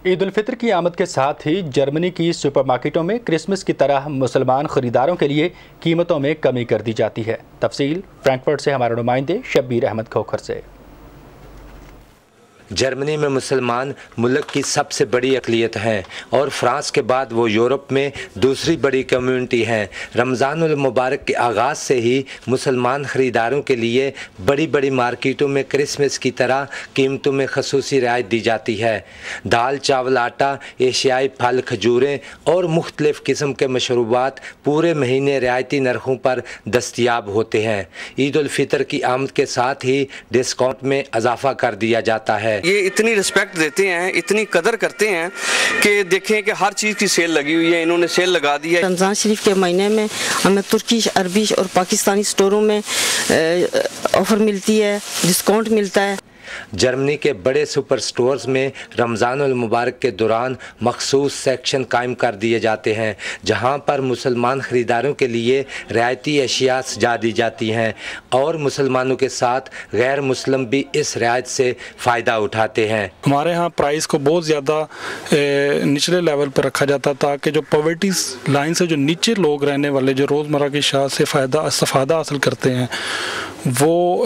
ईद उल फितर की आमद के साथ ही जर्मनी की सुपरमार्केटों में क्रिसमस की तरह मुसलमान खरीदारों के लिए कीमतों में कमी कर दी जाती है। तफसील फ्रैंकफर्ट से हमारे नुमाइंदे शब्बीर अहमद खोखर से। जर्मनी में मुसलमान मुल्क की सबसे बड़ी अक़लियत हैं और फ्रांस के बाद वो यूरोप में दूसरी बड़ी कम्युनिटी हैं। रमज़ानुल मुबारक के आगाज़ से ही मुसलमान ख़रीदारों के लिए बड़ी बड़ी मार्केटों में क्रिसमस की तरह कीमतों में ख़ुसूसी रियायत दी जाती है। दाल, चावल, आटा, एशियाई फल, खजूरें और मुख्तलिफ़ किस्म के मशरूबात पूरे महीने रियायती नरखों पर दस्तयाब होते हैं। ईद उल फितर की आमद के साथ ही डिस्काउंट में इजाफ़ा कर दिया जाता है। ये इतनी रिस्पेक्ट देते हैं, इतनी कदर करते हैं कि देखें कि हर चीज़ की सेल लगी हुई है, इन्होंने सेल लगा दी है। रमज़ान शरीफ के महीने में हमें तुर्की, अरबी और पाकिस्तानी स्टोरों में ऑफ़र मिलती है, डिस्काउंट मिलता है। जर्मनी के बड़े सुपर स्टोर्स में रमज़ानुल मुबारक के दौरान मखसूस सेक्शन कायम कर दिए जाते हैं, जहां पर मुसलमान ख़रीदारों के लिए रियायती अशिया सजा दी जाती हैं और मुसलमानों के साथ गैर मुस्लिम भी इस रियायत से फ़ायदा उठाते हैं। हमारे यहाँ प्राइस को बहुत ज़्यादा निचले लेवल पर रखा जाता ताकि जो पॉवर्टी लाइन से जो नीचे लोग रहने वाले जो रोज़मर्रा की शाह से इस्तेफ़ादा हासिल करते हैं वो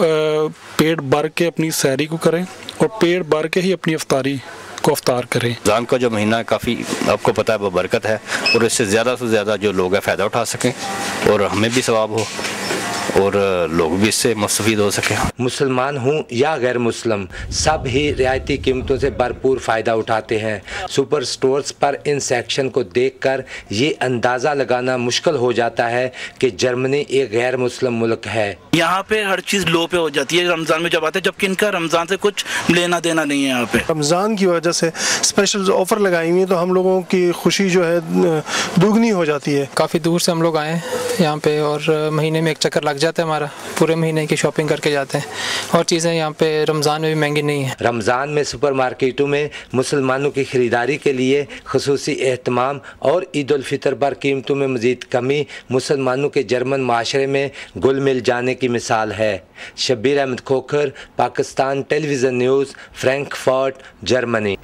पेट भर के अपनी सैरी को करें और पेट भर के ही अपनी इफ्तारी को इफ्तार करें। रमज़ान का जो महीना काफ़ी आपको पता है वो बरकत है और इससे ज़्यादा से ज़्यादा जो लोग हैं फ़ायदा उठा सकें और हमें भी सवाब हो और लोग भी इससे मुस्तफ़ीद हो सकें। मुसलमान हों या गैर मुस्लिम, सब ही रियायती कीमतों से भरपूर फ़ायदा उठाते हैं। सुपर स्टोर्स पर इन सेक्शन को देखकर ये अंदाज़ा लगाना मुश्किल हो जाता है कि जर्मनी एक गैर मुस्लिम मुल्क है। यहाँ पे हर चीज़ लो पे हो जाती है रमज़ान में जब आते हैं, जबकि इनका रमज़ान से कुछ लेना देना नहीं है। यहाँ पे रमज़ान की वजह से स्पेशल ऑफ़र लगाई हुई है तो हम लोगों की खुशी जो है दुगनी हो जाती है। काफ़ी दूर से हम लोग आए यहाँ पे और महीने में एक चक्कर लग जाता है हमारा, पूरे महीने की शॉपिंग करके जाते हैं और चीज़ें यहाँ पे रमज़ान में भी महंगी नहीं है। रमज़ान में सुपर मार्केटों में मुसलमानों की ख़रीदारी के लिए खुसूसी एहतमाम और ईद उल फितर पर कीमतों में मज़ीद कमी मुसलमानों के जर्मन माशरे में घुल मिल जाने की मिसाल है। Shabbir Ahmed Khokhar, Pakistan television news, Frankfurt, Germany.